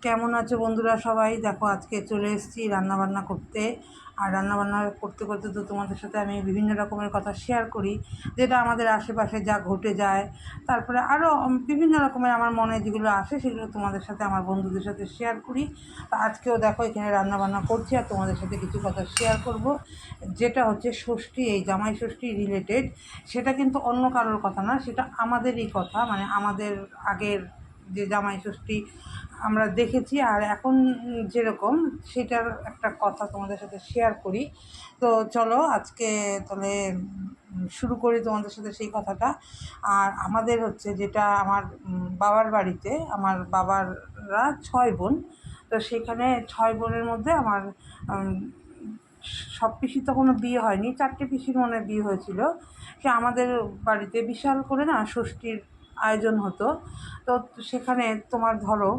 কেমন আছো বন্ধুরা সবাই? দেখো আজকে চলে এসেছি রান্নাবান্না করতে। আর রান্নাবান্না করতে করতে তো তোমাদের সাথে আমি বিভিন্ন রকমের কথা শেয়ার করি, যেটা আমাদের আশেপাশে যা ঘটে যায়। তারপরে আরও বিভিন্ন রকমের আমার মনে যেগুলো আসে সেগুলো তোমাদের সাথে আমার বন্ধুদের সাথে শেয়ার করি। তো আজকেও দেখো এখানে রান্নাবান্না করছি আর তোমাদের সাথে কিছু কথা শেয়ার করব, যেটা হচ্ছে ষষ্ঠী, এই জামাই ষষ্ঠী রিলেটেড। সেটা কিন্তু অন্য কারোর কথা না, সেটা আমাদেরই কথা, মানে আমাদের আগের যে জামাই ষষ্ঠী আমরা দেখেছি আর এখন যেরকম, সেটার একটা কথা তোমাদের সাথে শেয়ার করি। তো চলো আজকে তাহলে শুরু করি তোমাদের সাথে সেই কথাটা। আর আমাদের হচ্ছে যেটা আমার বাবার বাড়িতে, আমার বাবাররা 6 বোন। তো সেখানে 6 বোনের মধ্যে আমার সব পিসি তখনও বিয়ে হয়নি, 4টে পিসির মনে বিয়ে হয়েছিল। সে আমাদের বাড়িতে বিশাল করে না ষষ্ঠীর আয়োজন হতো। তো সেখানে তোমার ধরো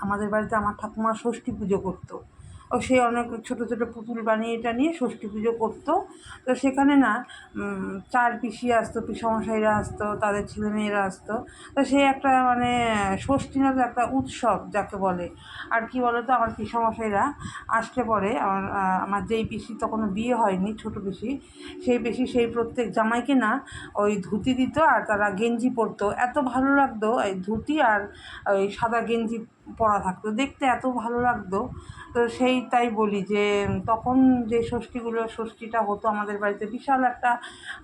আমাদের বাড়িতে আমার ঠাকুমা ষষ্ঠী পুজো করতো। ও সে অনেক ছোটো ছোটো পুতুল বানিয়ে নিয়ে ষষ্ঠী পুজো করতো। তো সেখানে না 4 পিসি আসতো, পিসমশাইরা আসতো, তাদের ছেলেমেয়েরা আসতো। তো সেই একটা মানে ষষ্ঠী না তো একটা উৎসব যাকে বলে। আর কি বলো তো, আমার পিসমশাইরা আসলে পরে আমার যেই পিসি তখনও বিয়ে হয়নি, ছোটো পিসি, সেই পিসি সেই প্রত্যেক জামাইকে না ওই ধুতি দিত আর তারা গেঞ্জি পরতো। এত ভালো লাগতো এই ধুতি আর ওই সাদা গেঞ্জি পরা থাকতো, দেখতে এত ভালো লাগতো। তো সেই তাই বলি যে তখন যে ষষ্ঠীটা হতো আমাদের বাড়িতে, বিশাল একটা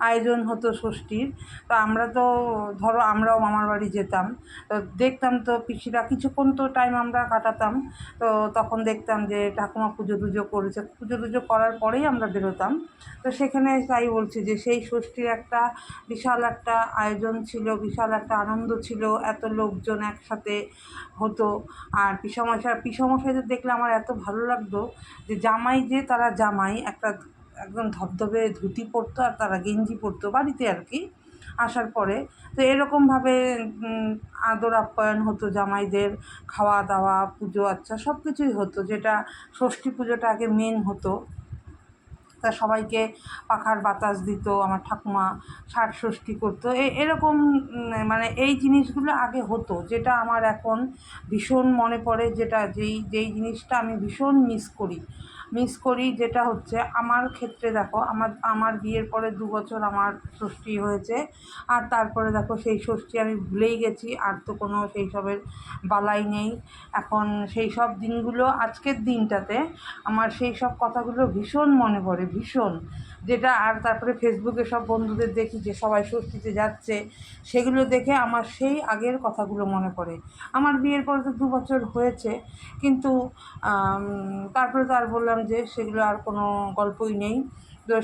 আয়োজন হতো ষষ্ঠীর। তো আমরা তো ধরো আমরাও মামার বাড়ি যেতাম, তো দেখতাম তো পিসিরা কিছুক্ষণ তো টাইম আমরা কাটাতাম। তো তখন দেখতাম যে ঠাকুমা পুজো টুজো করেছে, পুজো টুজো করার পরেই আমরা বেরোতাম। তো সেখানে তাই বলছি যে সেই ষষ্ঠীর একটা বিশাল একটা আয়োজন ছিল, বিশাল একটা আনন্দ ছিল, এত লোকজন একসাথে হতো। আর পিসমশাইদের দেখলে আমার এত ভালো লাগতো যে জামাই, যে তারা জামাই একটা একদম ধবধবে ধুতি পরতো আর তারা গেঞ্জি পরতো বাড়িতে আর কি আসার পরে। তো এরকমভাবে আদর আপ্যায়ন হতো জামাইদের, খাওয়া দাওয়া পুজো আচ্ছা সব কিছুই হতো, যেটা ষষ্ঠী পুজোটা আগে মেন হতো। তা সবাইকে পাখার বাতাস দিত, আমার ঠাকুমা ষাট ষষ্ঠী করতো, এরকম মানে এই জিনিসগুলো আগে হতো, যেটা আমার এখন ভীষণ মনে পড়ে, যেটা যেই জিনিসটা আমি ভীষণ মিস করি যেটা হচ্ছে আমার ক্ষেত্রে। দেখো আমার বিয়ের পরে 2 বছর আমার ষষ্ঠী হয়েছে, আর তারপরে দেখো সেই ষষ্ঠী আমি ভুলেই গেছি, আর তো কোনো সেই সবের বালাই নেই এখন। সেই সব দিনগুলো আজকের দিনটাতে আমার সেই সব কথাগুলো ভীষণ মনে পড়ে, ভীষণ। যেটা আর তারপরে ফেসবুকে সব বন্ধুদের দেখি যে সবাই ষষ্ঠীতে যাচ্ছে, সেগুলো দেখে আমার সেই আগের কথাগুলো মনে পড়ে। আমার বিয়ের পরে তো 2 বছর হয়েছে, কিন্তু তারপরে তো আর বললাম যে সেগুলো আর কোনো গল্পই নেই। তো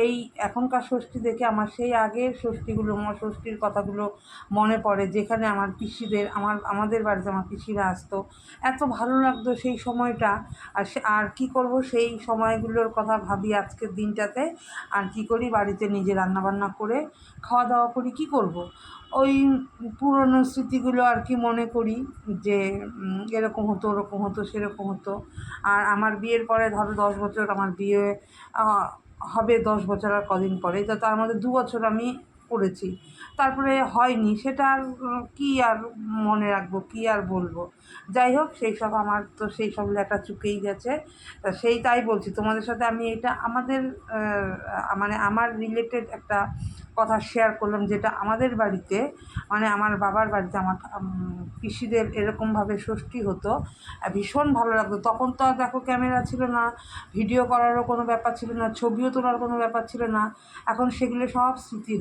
এই এখনকার ষষ্ঠী দেখে আমার সেই আগের ষষ্ঠীর কথাগুলো মনে পড়ে, যেখানে আমার পিসিদের আমাদের বাড়িতে আমার পিসিরা আসতো, এত ভালো লাগতো সেই সময়টা। আর কী করব, সেই সময়গুলোর কথা ভাবি আজকের দিনটাতে। আর কি করি, বাড়িতে নিজে রান্নাবান্না করে খাওয়া দাওয়া করি, কি করব, ওই পুরনো স্মৃতিগুলো আর কি মনে করি যে এরকম হতো, ওরকম হতো, সেরকম হতো। আর আমার বিয়ের পরে ধরো 10 বছর, আমার বিয়ে হবে 10 বছর আর কদিন পরে, তো তার মধ্যে 2 বছর আমি করেছি, তারপরে হয়নি। সেটা আর কী আর মনে রাখবো, কী আর বলবো। যাই হোক, সেই সব আমার তো সেই সব লেখা চুকেই গেছে। তা তাই বলছি তোমাদের সাথে, আমি এটা আমাদের মানে আমার রিলেটেড একটা কথা শেয়ার করলাম, যেটা আমাদের বাড়িতে, মানে আমার বাবার বাড়িতে আমার পিসিদের এরকমভাবে ষষ্ঠী হতো। ভীষণ ভালো লাগতো। তখন তো আর দেখো ক্যামেরা ছিল না, ভিডিও করারও কোনো ব্যাপার ছিল না, ছবিও তোলার কোনো ব্যাপার ছিল না। এখন সেগুলো সব স্মৃতি হয়ে